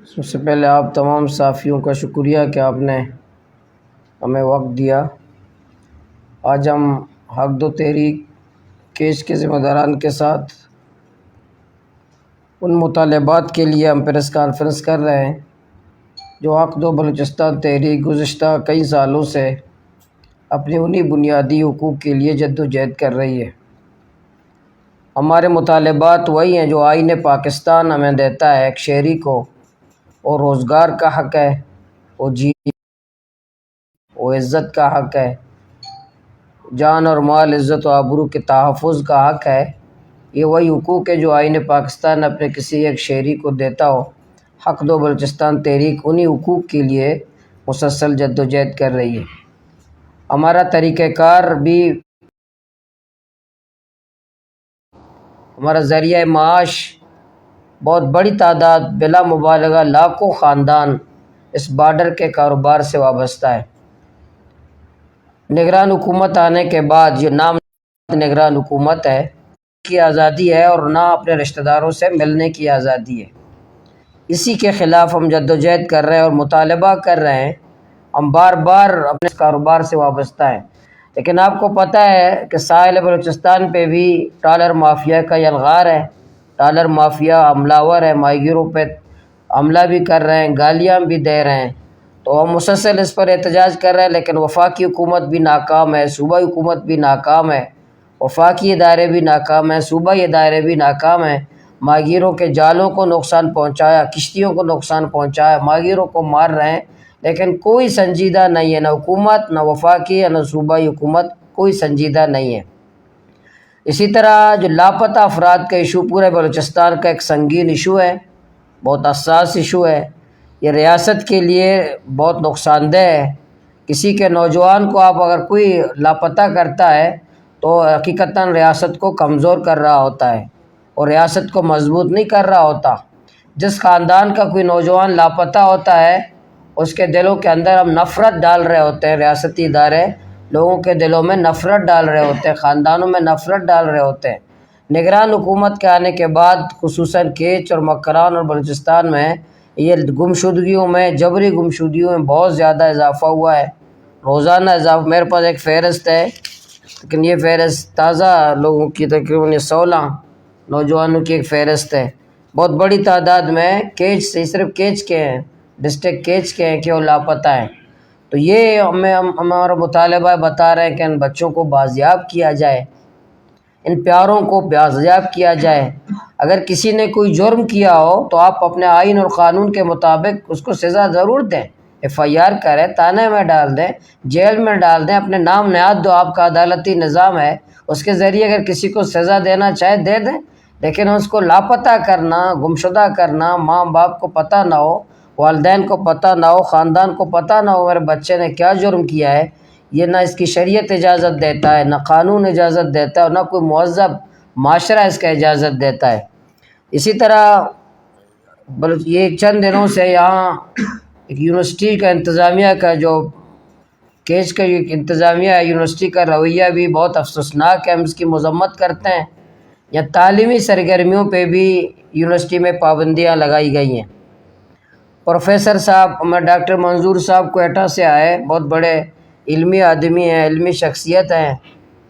سب سے پہلے آپ تمام صحافیوں کا شکریہ کہ آپ نے ہمیں وقت دیا۔ آج ہم حق دو تحریک کیس کے ذمہ داران کے ساتھ ان مطالبات کے لیے ہم پریس کانفرنس کر رہے ہیں جو حق دو بلوچستان تحریک گزشتہ کئی سالوں سے اپنے انہی بنیادی حقوق کے لیے جدوجہد کر رہی ہے۔ ہمارے مطالبات وہی ہیں جو آئین پاکستان ہمیں دیتا ہے۔ ایک شہری کو وہ روزگار کا حق ہے، وہ عزت کا حق ہے، جان اور مال، عزت و آبرو کے تحفظ کا حق ہے۔ یہ وہی حقوق ہے جو آئین پاکستان اپنے کسی ایک شہری کو دیتا ہو۔ حق دو بلوچستان تحریک انہی حقوق کے لیے مسلسل جدوجہد کر رہی ہے۔ ہمارا طریقہ کار بھی، ہمارا ذریعہ معاش بہت بڑی تعداد بلا مبالغہ لاکھوں خاندان اس بارڈر کے کاروبار سے وابستہ ہے۔ نگران حکومت آنے کے بعد یہ نام نگران حکومت ہے کی آزادی ہے اور نہ اپنے رشتہ داروں سے ملنے کی آزادی ہے۔ اسی کے خلاف ہم جدوجہد کر رہے ہیں اور مطالبہ کر رہے ہیں۔ ہم بار بار اپنے کاروبار سے وابستہ ہیں، لیکن آپ کو پتہ ہے کہ ساحل بلوچستان پہ بھی ٹالر مافیا کا یلغار ہے۔ ٹالر مافیا حملہ ور ہے، ماہی گیروں پہ حملہ بھی کر رہے ہیں، گالیاں بھی دے رہے ہیں۔ تو ہم مسلسل اس پر احتجاج کر رہے ہیں، لیکن وفاقی حکومت بھی ناکام ہے، صوبائی حکومت بھی ناکام ہے، وفاقی ادارے بھی ناکام ہیں، صوبائی ادارے بھی ناکام ہیں۔ ماہی گیروں کے جالوں کو نقصان پہنچایا، کشتیوں کو نقصان پہنچایا، ماہی گیروں کو مار رہے ہیں، لیکن کوئی سنجیدہ نہیں ہے، نہ حکومت، نہ وفاقی، نہ صوبائی حکومت کوئی سنجیدہ نہیں ہے۔ اسی طرح جو لاپتہ افراد کا ایشو پورے بلوچستان کا ایک سنگین ایشو ہے، بہت حساس ایشو ہے۔ یہ ریاست کے لیے بہت نقصان دہ ہے۔ کسی کے نوجوان کو آپ اگر کوئی لاپتہ کرتا ہے تو حقیقتاً ریاست کو کمزور کر رہا ہوتا ہے اور ریاست کو مضبوط نہیں کر رہا ہوتا۔ جس خاندان کا کوئی نوجوان لاپتہ ہوتا ہے اس کے دلوں کے اندر ہم نفرت ڈال رہے ہوتے ہیں، ریاستی ادارے لوگوں کے دلوں میں نفرت ڈال رہے ہوتے ہیں، خاندانوں میں نفرت ڈال رہے ہوتے ہیں۔ نگران حکومت کے آنے کے بعد خصوصاً کیچ اور مکران اور بلوچستان میں یہ گمشدگیوں میں، جبری گمشدگیوں میں بہت زیادہ اضافہ ہوا ہے۔ روزانہ اضافہ، میرے پاس ایک فہرست ہے، لیکن یہ فہرست تازہ لوگوں کی، تقریباً 16 نوجوانوں کی ایک فہرست ہے۔ بہت بڑی تعداد میں کیچ سے، صرف کیچ کے ہیں، ڈسٹرکٹ کیچ کے ہیں کہ وہ لاپتہ ہیں۔ تو یہ ہمارا مطالبہ بتا رہے ہیں کہ ان بچوں کو بازیاب کیا جائے، ان پیاروں کو بازیاب کیا جائے۔ اگر کسی نے کوئی جرم کیا ہو تو آپ اپنے آئین اور قانون کے مطابق اس کو سزا ضرور دیں، FIR کریں، تانے میں ڈال دیں، جیل میں ڈال دیں، اپنے نام نہاد دو، آپ کا عدالتی نظام ہے، اس کے ذریعے اگر کسی کو سزا دینا چاہے دے دیں۔ لیکن اس کو لاپتہ کرنا، گمشدہ کرنا، ماں باپ کو پتہ نہ ہو، والدین کو پتہ نہ ہو، خاندان کو پتہ نہ ہو میرے بچے نے کیا جرم کیا ہے، یہ نہ اس کی شریعت اجازت دیتا ہے، نہ قانون اجازت دیتا ہے، اور نہ کوئی مہذب معاشرہ اس کا اجازت دیتا ہے۔ اسی طرح یہ چند دنوں سے یہاں ایک یونیورسٹی کا انتظامیہ کا جو کیس کا انتظامیہ ہے، یونیورسٹی کا رویہ بھی بہت افسوسناک ہے، ہم اس کی مذمت کرتے ہیں۔ یا تعلیمی سرگرمیوں پہ بھی یونیورسٹی میں پابندیاں لگائی گئی ہیں۔ پروفیسر صاحب، ہمارے ڈاکٹر منظور صاحب کوئٹہ سے آئے، بہت بڑے علمی آدمی ہیں، علمی شخصیت ہیں،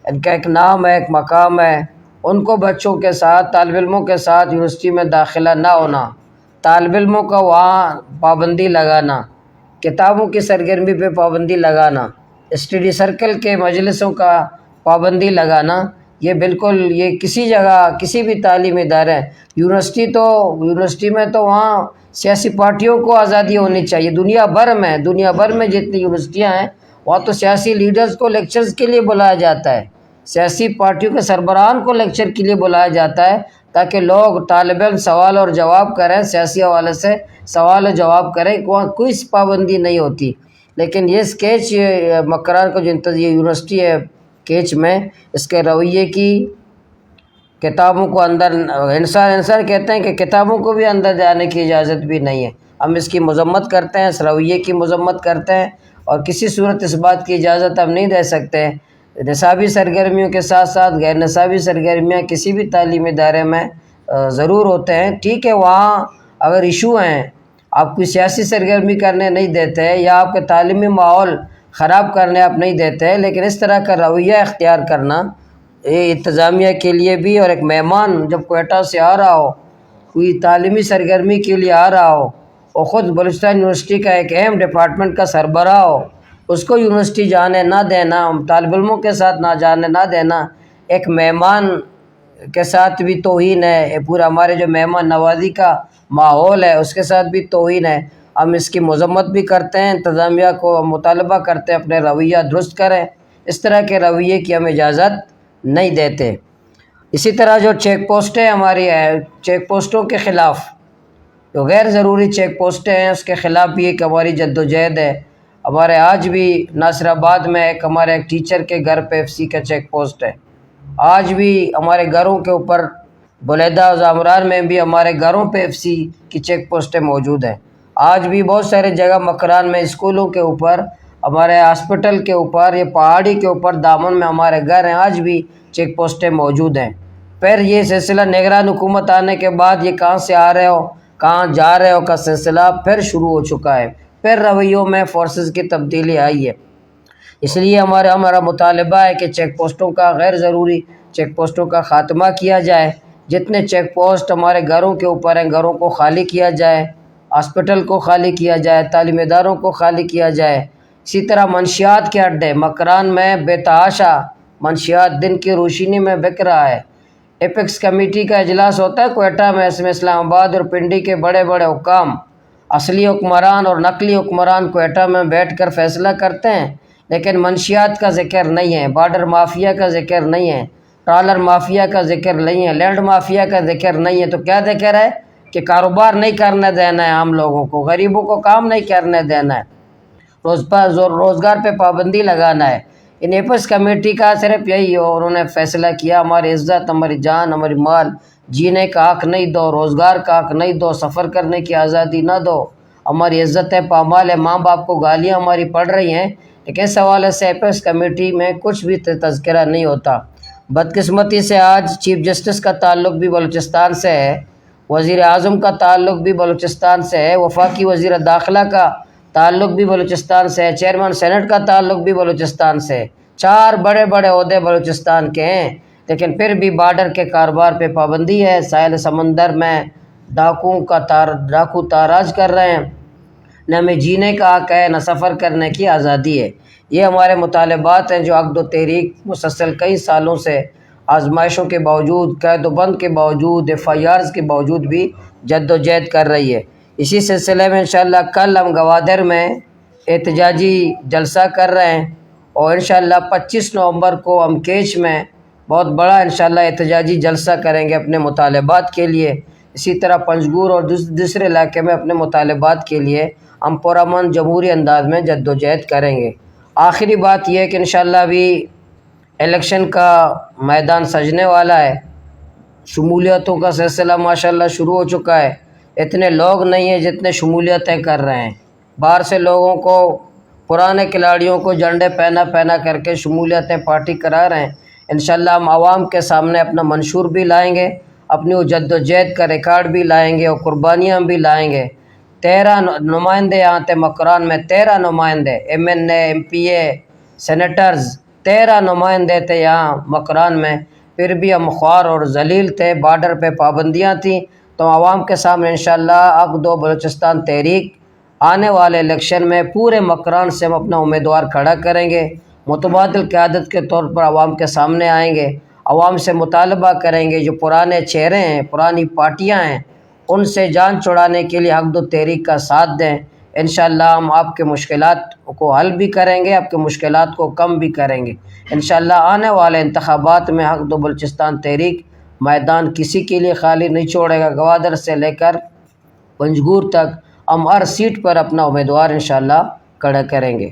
ان کا ایک نام ہے، ایک مقام ہے۔ ان کو بچوں کے ساتھ، طالب علموں کے ساتھ یونیورسٹی میں داخلہ نہ ہونا، طالب علموں کا وہاں پابندی لگانا، کتابوں کی سرگرمی پہ پابندی لگانا، اسٹڈی سرکل کے مجلسوں کا پابندی لگانا، یہ بالکل، یہ کسی جگہ کسی بھی تعلیمی ادارے، یونیورسٹی میں تو وہاں سیاسی پارٹیوں کو آزادی ہونی چاہیے۔ دنیا بھر میں جتنی یونیورسٹیاں ہیں وہاں تو سیاسی لیڈرز کو لیکچرز کے لیے بلایا جاتا ہے، سیاسی پارٹیوں کے سربراہان کو لیکچر کے لیے بلایا جاتا ہے تاکہ لوگ، طالب علم سوال اور جواب کریں، سیاسی حوالے سے سوال و جواب کریں، کوئی پابندی نہیں ہوتی۔ لیکن یہ کیچ مکران کا جو یہ یونیورسٹی ہے کیچ میں، اس کے رویے کی، کتابوں کو اندر، انسان کہتے ہیں کہ کتابوں کو بھی اندر جانے کی اجازت بھی نہیں ہے۔ ہم اس کی مذمت کرتے ہیں، اس رویے کی مذمت کرتے ہیں، اور کسی صورت اس بات کی اجازت ہم نہیں دے سکتے۔ نصابی سرگرمیوں کے ساتھ ساتھ غیر نصابی سرگرمیاں کسی بھی تعلیمی ادارے میں ضرور ہوتے ہیں۔ ٹھیک ہے، وہاں اگر ایشو ہیں آپ کوئی سیاسی سرگرمی کرنے نہیں دیتے یا آپ کے تعلیمی ماحول خراب کرنے آپ نہیں دیتے، لیکن اس طرح کا رویہ اختیار کرنا یہ انتظامیہ کے لیے بھی، اور ایک مہمان جب کوئٹہ سے آ رہا ہو، کوئی تعلیمی سرگرمی کے لیے آ رہا ہو، اور خود بلوچستان یونیورسٹی کا ایک اہم ڈپارٹمنٹ کا سربراہ ہو، اس کو یونیورسٹی جانے نہ دینا، طالب علموں کے ساتھ نہ جانے نہ دینا، ایک مہمان کے ساتھ بھی توہین ہے، یہ پورا ہمارے جو مہمان نوازی کا ماحول ہے اس کے ساتھ بھی توہین ہے۔ ہم اس کی مذمت بھی کرتے ہیں، انتظامیہ کو مطالبہ کرتے ہیں اپنے رویہ درست کریں، اس طرح کے رویے کی ہم اجازت نہیں دیتے۔ اسی طرح جو چیک پوسٹیں ہماری ہیں، چیک پوسٹوں کے خلاف جو غیر ضروری چیک پوسٹیں ہیں اس کے خلاف بھی ایک ہماری جدوجہد ہے۔ ہمارے آج بھی ناصر آباد میں ہمارے ایک ٹیچر کے گھر پہ ایف سی کا چیک پوسٹ ہے، آج بھی ہمارے گھروں کے اوپر بلیدہ و زامران میں بھی ہمارے گھروں پہ ایف سی کی چیک پوسٹیں موجود ہیں۔ آج بھی بہت سارے جگہ مکران میں، اسکولوں کے اوپر، ہمارے ہاسپٹل کے اوپر، یہ پہاڑی کے اوپر دامن میں ہمارے گھر ہیں، آج بھی چیک پوسٹیں موجود ہیں۔ پھر یہ سلسلہ نگران حکومت آنے کے بعد یہ کہاں سے آ رہے ہو کہاں جا رہے ہو کا سلسلہ پھر شروع ہو چکا ہے، پھر رویوں میں فورسز کی تبدیلی آئی ہے۔ اس لیے ہمارا مطالبہ ہے کہ چیک پوسٹوں کا، غیر ضروری چیک پوسٹوں کا خاتمہ کیا جائے۔ جتنے چیک پوسٹ ہمارے گھروں کے اوپر ہیں، گھروں کو خالی کیا جائے، ہاسپٹل کو خالی کیا جائے، تعلیم اداروں کو خالی کیا جائے۔ اسی طرح منشیات کے اڈے مکران میں بے تحاشا منشیات دن کی روشنی میں بک رہا ہے۔ ایپیکس کمیٹی کا اجلاس ہوتا ہے کوئٹہ میں، اس میں اسلام آباد اور پنڈی کے بڑے بڑے حکام، اصلی حکمران اور نقلی حکمران کوئٹہ میں بیٹھ کر فیصلہ کرتے ہیں، لیکن منشیات کا ذکر نہیں ہے، بارڈر مافیا کا ذکر نہیں ہے، ٹرالر مافیا کا ذکر نہیں ہے، لینڈ مافیا کا ذکر نہیں ہے۔ تو کیا ذکر ہے کہ کاروبار نہیں کرنے دینا ہے، عام لوگوں کو، غریبوں کو کام نہیں کرنے دینا ہے، روزگار پہ پابندی لگانا ہے۔ ان ایپس کمیٹی کا صرف یہی ہو، انہوں نے فیصلہ کیا ہماری عزت، ہماری جان، ہماری مال، جینے کا حق نہیں دو، روزگار کا حق نہیں دو، سفر کرنے کی آزادی نہ دو، ہماری عزتیں پامال ہے، ماں باپ کو گالیاں ہماری پڑ رہی ہیں، لیکن اس حوالے سے ایپس کمیٹی میں کچھ بھی تذکرہ نہیں ہوتا۔ بدقسمتی سے آج چیف جسٹس کا تعلق بھی بلوچستان سے ہے، وزیر اعظم کا تعلق بھی بلوچستان سے ہے، وفاقی وزیر داخلہ کا تعلق بھی بلوچستان سے ہے، چیئرمین سینٹ کا تعلق بھی بلوچستان سے ہے، 4 بڑے بڑے عہدے بلوچستان کے ہیں، لیکن پھر بھی بارڈر کے کاروبار پہ پابندی ہے، ساحل سمندر میں ڈاکو تاراج کر رہے ہیں، نہ ہمیں جینے کا حق ہے، نہ سفر کرنے کی آزادی ہے۔ یہ ہمارے مطالبات ہیں جو عقد و تحریک مسلسل کئی سالوں سے آزمائشوں کے باوجود، قید و بند کے باوجود، FIRs کے باوجود بھی جد و جہد کر رہی ہے۔ اسی سلسلے میں انشاءاللہ کل ہم گوادر میں احتجاجی جلسہ کر رہے ہیں، اور انشاءاللہ 25 نومبر کو ہم کیچ میں بہت بڑا انشاءاللہ احتجاجی جلسہ کریں گے اپنے مطالبات کے لیے۔ اسی طرح پنجگور اور دوسرے علاقے میں اپنے مطالبات کے لیے ہم پرامن جمہوری انداز میں جد و جہد کریں گے۔ آخری بات یہ ہے کہ انشاءاللہ ابھی الیکشن کا میدان سجنے والا ہے، شمولیتوں کا سلسلہ ماشاءاللہ شروع ہو چکا ہے، اتنے لوگ نہیں ہیں جتنے شمولیتیں کر رہے ہیں، باہر سے لوگوں کو، پرانے کھلاڑیوں کو جھنڈے پہنا کر کے شمولیتیں پارٹی کرا رہے ہیں۔ انشاءاللہ ہم عوام کے سامنے اپنا منشور بھی لائیں گے، اپنی وہ جد و جہد کا ریکارڈ بھی لائیں گے، اور قربانیاں بھی لائیں گے۔ 13 نمائندے یہاں تھے مکران میں، 13 نمائندے، MNA، MPA، سینیٹرز، 13 نمائندے تھے یہاں مکران میں، پھر بھی ہم خوار اور ذلیل تھے، بارڈر پہ پابندیاں تھیں، تو عوام کے سامنے انشاءاللہ عقد و بلوچستان تحریک آنے والے الیکشن میں پورے مکران سے ہم اپنا امیدوار کھڑا کریں گے، متبادل قیادت کے طور پر عوام کے سامنے آئیں گے، عوام سے مطالبہ کریں گے، جو پرانے چہرے ہیں، پرانی پارٹیاں ہیں، ان سے جان چھڑانے کے لیے عقد و تحریک کا ساتھ دیں۔ انشاءاللہ ہم آپ کے مشکلات کو حل بھی کریں گے، آپ کے مشکلات کو کم بھی کریں گے۔ انشاءاللہ آنے والے انتخابات میں عقد و بلوچستان تحریک میدان کسی کے لیے خالی نہیں چھوڑے گا، گوادر سے لے کر پنجگور تک ہم ہر سیٹ پر اپنا امیدوار انشاءاللہ کھڑا کریں گے۔